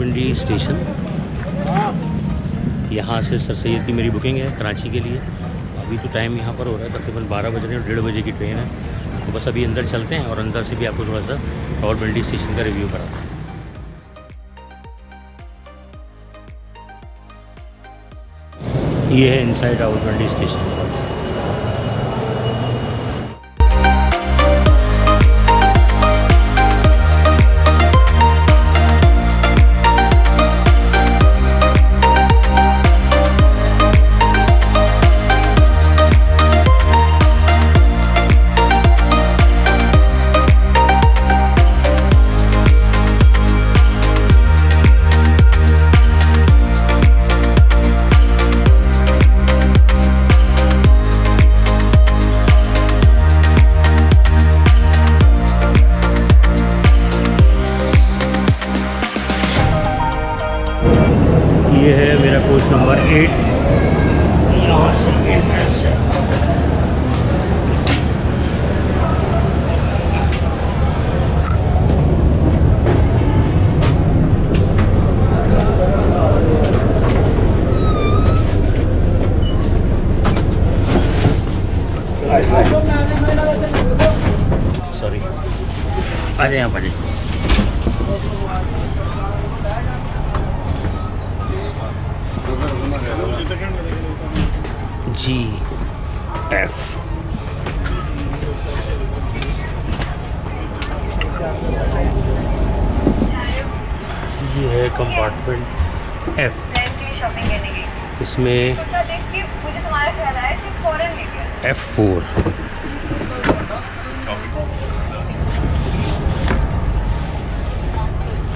Rawalpindi station. यहाँ से sir Syed की मेरी बुकिंग है कराची के लिए। अभी तो टाइम यहाँ पर हो रहा है तकरीबन 12 बज रहे हैं और 1:30 बजे की ट्रेन है। तो बस अभी अंदर चलते हैं और अंदर से भी आपको थोड़ा सा रावलपिंडी स्टेशन का रिव्यू कराते हैं। ये है इनसाइड रावलपिंडी स्टेशन। ये है मेरा कोच नंबर 8। यहाँ से एंट्रेंस है। सॉरी, आ जाए यहाँ पर GF। ये है कंपार्टमेंट F। इसमें F4।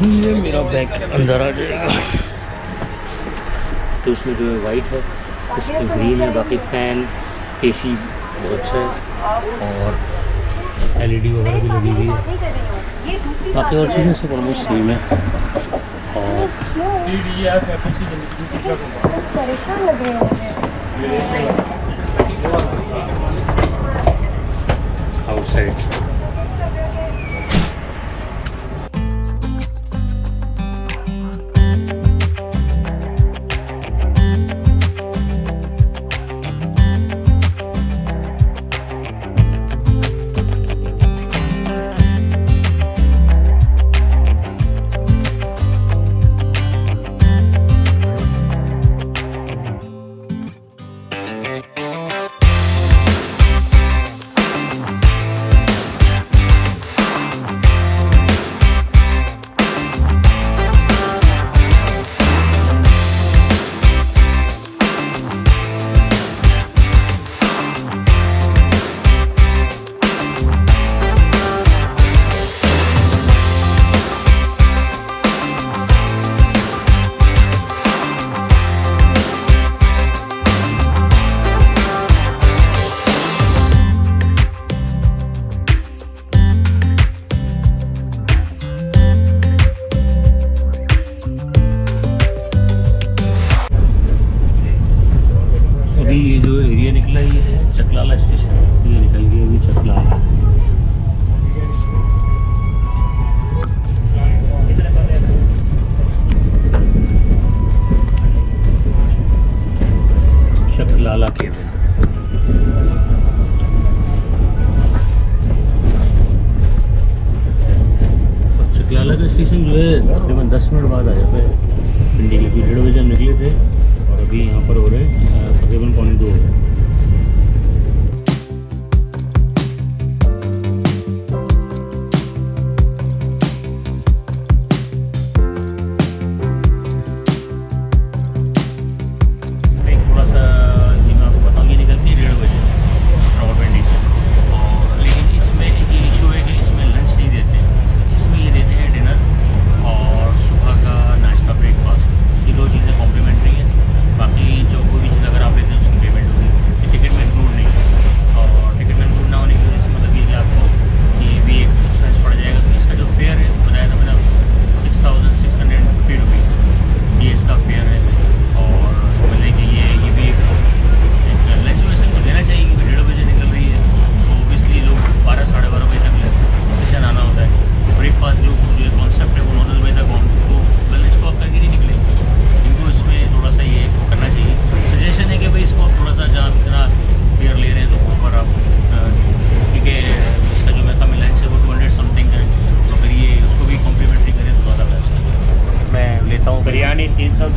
ये मेरा बैग अंदर आ जाएगा। तो इसमें जो है वाइट है, इसमें ग्रीन है। बाकी फ़ैन AC बहुत अच्छा है और LED वगैरह भी लगी हुई है। बाकी और चीज़ें सब ऑलमोस्ट सेम है। और आउटसाइड ये जो एरिया निकला ये है चकलाला स्टेशन। ये निकल गया अभी चकलाला। चकलाला केबल। और चकलाला का स्टेशन जो है तकरीबन 10 मिनट बाद आ जाता है पिंडी के। 1:30 बजे निकले थे और अभी यहाँ पर हो रहे हैं तकरीबन 1:45 हो रहे हैं। थोड़ा सा जी मैं आपको बताऊँ, ये निकलती है 1:30 बजे रावलपिंडी से। और लेकिन इसमें एक इशू है कि इसमें लंच नहीं देते, इसमें ये देते हैं डिनर और सुबह का नाश्ता ब्रेकफास्ट। ये 2 चीज़ें कॉम्प्लीमेंट्री हैं। बाकी जो कोई भी चीज़ अगर आप लेते हैं उसकी पेमेंट होगी।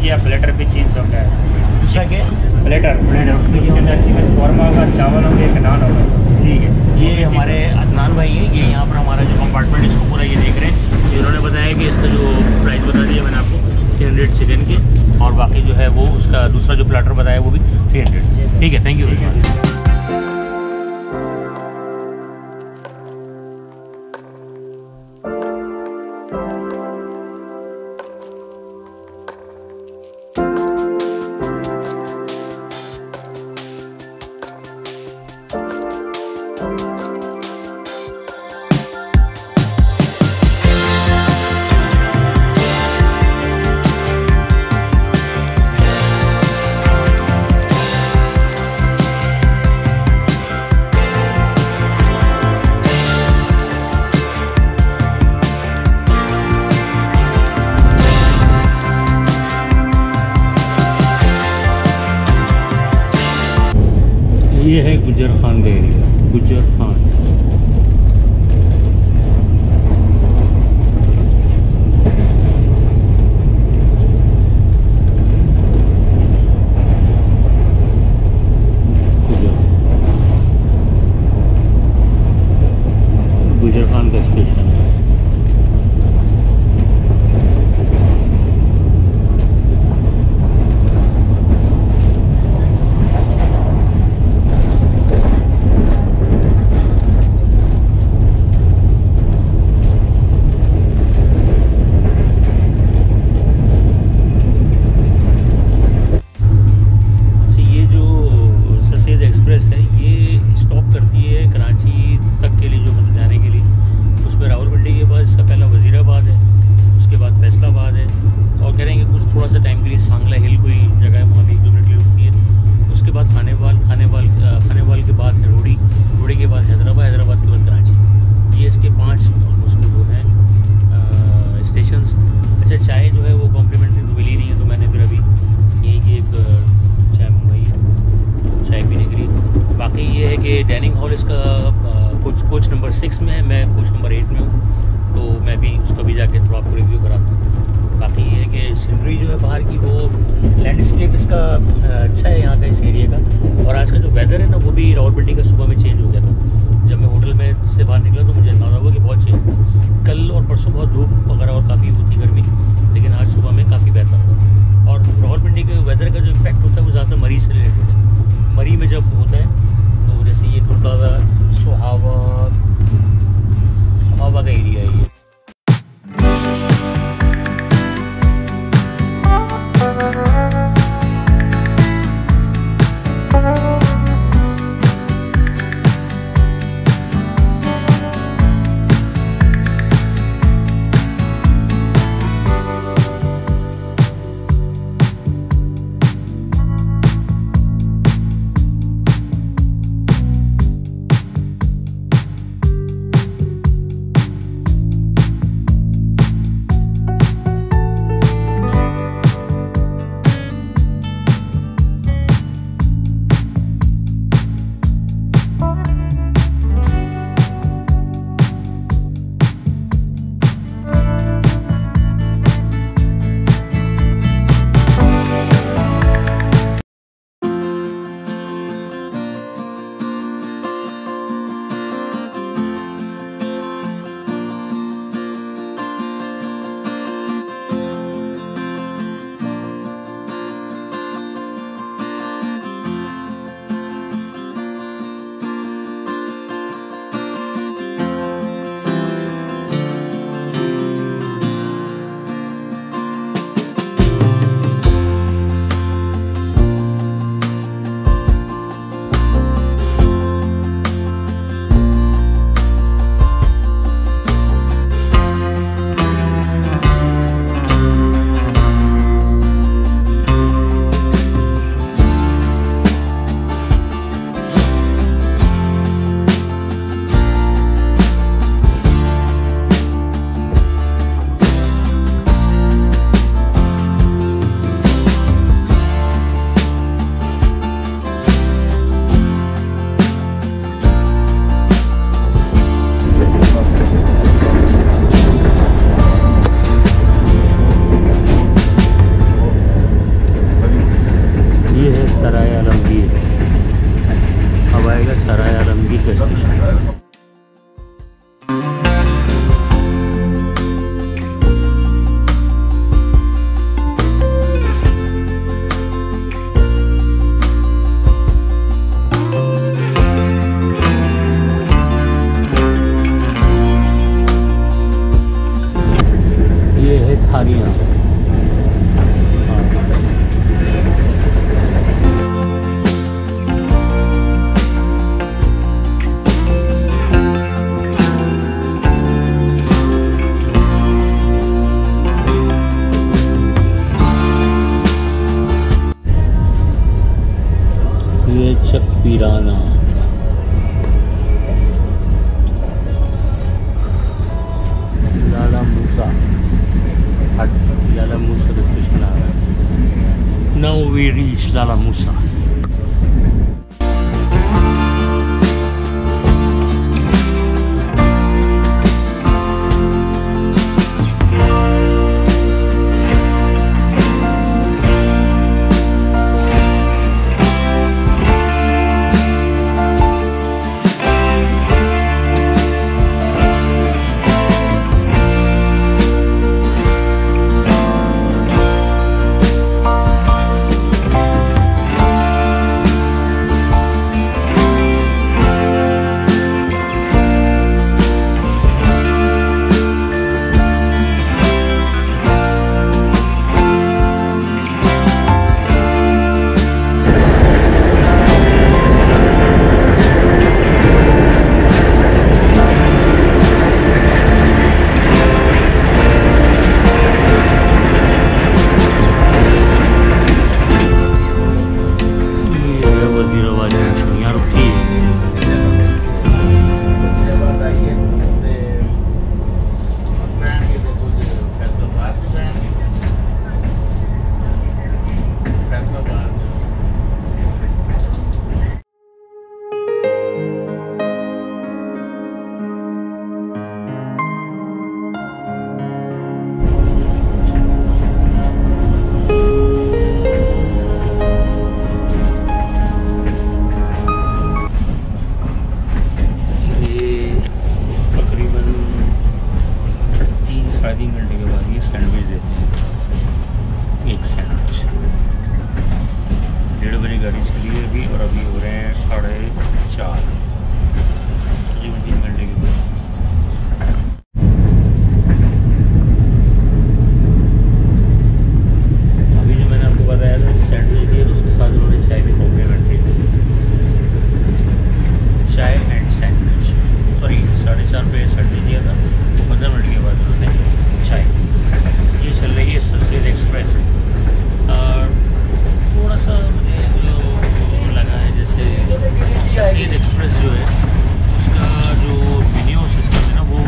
किया, प्लेटर भी 300 का है। दूसरा क्या है? प्लेटर उसमें जिसके अंदर चिकन कौरमा होगा, चावल होंगे, एक नान होगा। ठीक है, ये हमारे अदनान भाई हैं, ये यहाँ पर हमारा जो कंपार्टमेंट इसको पूरा ये देख रहे हैं। इन्होंने बताया कि इसका जो प्राइस बता दिया मैंने आपको 300 चिकन के, और बाकी जो है वो उसका दूसरा जो प्लेटर बताया वो भी 300। ठीक है, थैंक यू वेरी मच। ये है गुजर खान का एरिया, गुजर खान। गुजर खान का स्टेशन है। खानेवाल के बाद है रोडी, रोडी के बाद हैदराबाद, हैदराबाद के बाद कराची। ये इसके 5 ऑलमोस्ट वो हैं स्टेशंस। अच्छा, चाय जो है वो कॉम्प्लीमेंट्री तो मिली नहीं है, तो मैंने फिर अभी यहीं की एक चाय मंगवाई है, तो चाय पीने के लिए। बाकी ये है कि डाइनिंग हॉल इसका कोच नंबर 6 में है, मैं कोच नंबर 8 में हूँ, तो मैं भी उसका भी जाके थोड़ा आपको रिव्यू कराता हूँ। बाकी ये है कि सीनरी जो है बाहर की, वो लैंडस्केप इसका अच्छा है यहाँ का, इस एरिया का। और आज का जो वेदर है ना, वो भी रावलपिंडी का सुबह में चेंज हो गया था। जब मैं होटल में से बाहर निकला तो मुझे अंदाज़ा हुआ कि बहुत चेंज था। कल और परसों बहुत धूप वगैरह और काफ़ी होती गर्मी, लेकिन आज सुबह में काफ़ी बेहतर हुआ। और रावलपिंडी के वेदर का जो इम्पैक्ट होता है वो ज़्यादातर मरी से रिलेटेड है। मरी में जब होता है तो जैसे ये टोटल सुहावा का एरिया है ये। पीराना लाला मूसा हट, लाला मूसा का स्टेशन आ रहा है। नाउ वी रीच लाला मूसा। गाड़ी चली है अभी, और अभी हो रहे हैं 4:30, तकरीबन 3 घंटे के बाद। अभी जो मैंने आपको बताया था सैंडविच दिया, उसके साथ उन्होंने चाय भी कॉम्प्लीमेंट्री दी, चाय एंड सैंडविच। सॉरी 4:30 पे सैंडविच दिया था, 15 मिनट के बाद उन्होंने चाय। ये चल रही है सफेद एक्सप्रेस। थोड़ा सा मुझे जो लगा है जैसे सफेद एक्सप्रेस जो है उसका जो मेन्यू सिस्टम है ना वो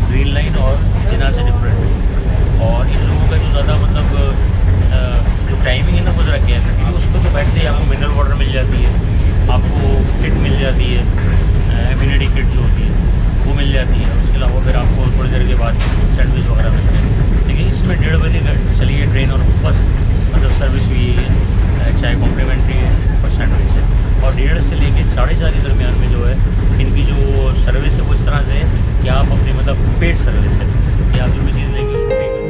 ग्रीन लाइन और जिना से डिफरेंट है, और इन लोगों का जो ज़्यादा मतलब जो टाइमिंग है ना वो ज़रा क्या है, क्योंकि उस पर तो बैठते ही आपको मिनरल वाटर मिल जाती है, आपको किट मिल जाती है, इम्यूनिटी किट जो होती है वो मिल जाती है, उसके अलावा फिर आपको थोड़ी देर के बाद सैंडविच वगैरह मिलता है। लेकिन इसमें 1:30 बजे चली है ट्रेन, और बस मतलब सर्विस भी यही है, चाय कॉम्प्लीमेंट्री है और सैंडविच है। और 1:30 से लेके 4:30 के दरमियान में जो है इनकी जो सर्विस है वो इस तरह से है कि आप अपनी मतलब पेड सर्विस है कि आप जो भी चीज़ लेंगे उसको पे करें।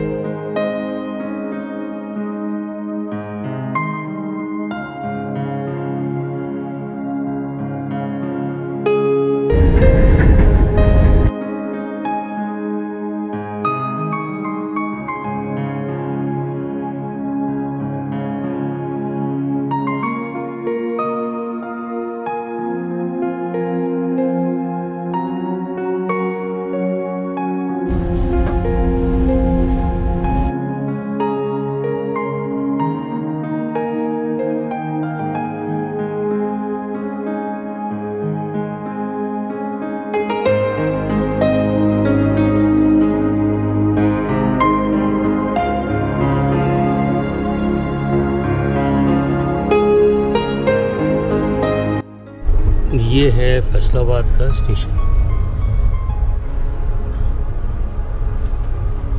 ये है फैसलाबाद का स्टेशन,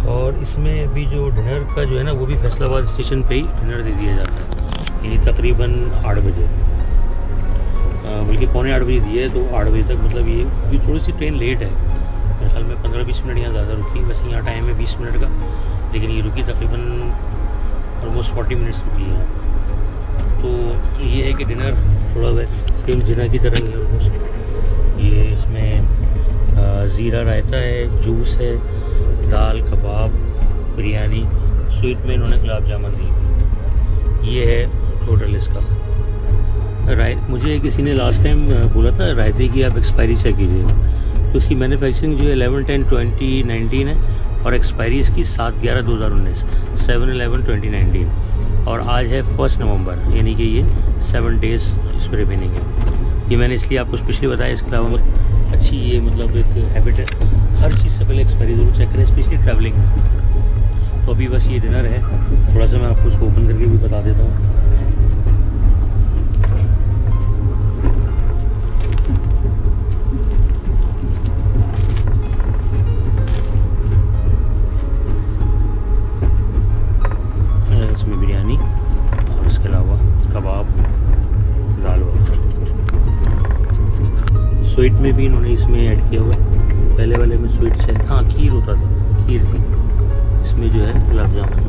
और इसमें अभी जो डिनर का जो है ना वो भी फैसलाबाद स्टेशन पे ही डिनर दे दिया जाता है। ये तकरीबन 8 बजे बल्कि 7:45 दी है, तो 8 बजे तक मतलब ये थोड़ी सी ट्रेन लेट है मेरे ख्याल में, 15-20 मिनट यहाँ ज़्यादा रुकी। वैसे यहाँ टाइम है 20 मिनट का, लेकिन ये रुकी तकरीबन ऑलमोस्ट 40 मिनट्स रुकी है। तो ये है कि डिनर थोड़ा सेम डिनर की तरह ही है ऑलमोस्ट। ये इसमें ज़ीरा रायता है, जूस है, दाल, कबाब, बिरयानी, स्वीट में इन्होंने गुलाब जामुन दी। ये है टोटल इसका। मुझे किसी ने लास्ट टाइम बोला था रायते की आप एक्सपायरी चेक कीजिए, तो इसकी मैन्युफैक्चरिंग जो है 11/10/2019 है और एक्सपायरी इसकी 7/11/2019, 7/11/2019, और आज है 1 नवंबर, यानी कि ये 7 डेज़ इस पर रिमेनिंग है। ये मैंने इसलिए आपको स्पेशली बताया। इसके अलावा अच्छी ये मतलब एक हैबिट है, हर चीज़ से पहले एक्सपायरी ज़रूर चेक करें, स्पेशली ट्रैवलिंग में। तो अभी बस ये डिनर है, थोड़ा सा मैं आपको उसको ओपन करके भी बता देता हूँ। इसमें बिरयानी और इसके अलावा कबाब, दाल वगैरह। स्वीट में भी इन्होंने इसमें ऐड किया हुआ है। पहले वाले में स्वीट से हाँ खीर होता था, खीर थी, इसमें जो है गुलाब जामुन।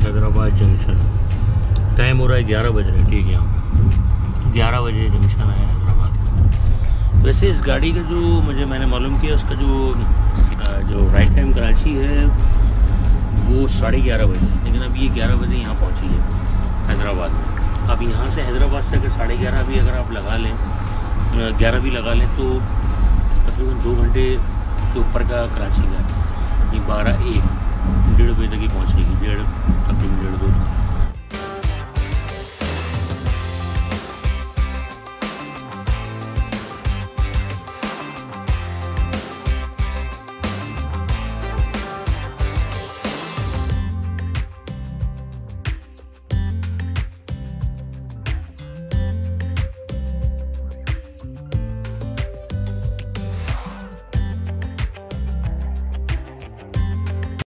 हैदराबाद जंक्शन, टाइम हो रहा है 11 बज रहे हैं, ठीक है, यहाँ 11 बजे जंक्शन है हैदराबाद का। वैसे इस गाड़ी का जो मैंने मालूम किया, उसका जो राइट टाइम कराची है वो 11:30 बजे, लेकिन अब ये 11 बजे यहाँ पहुँची है हैदराबाद में। अब यहाँ से हैदराबाद से अगर 11:30 भी अगर आप लगा लें, 11 भी लगा लें, तो तकरीबन 2 घंटे के ऊपर का कराची का, ये 12-1 1:30 बजे तक ही पहुँचेगी, तकरीबन 1:30-2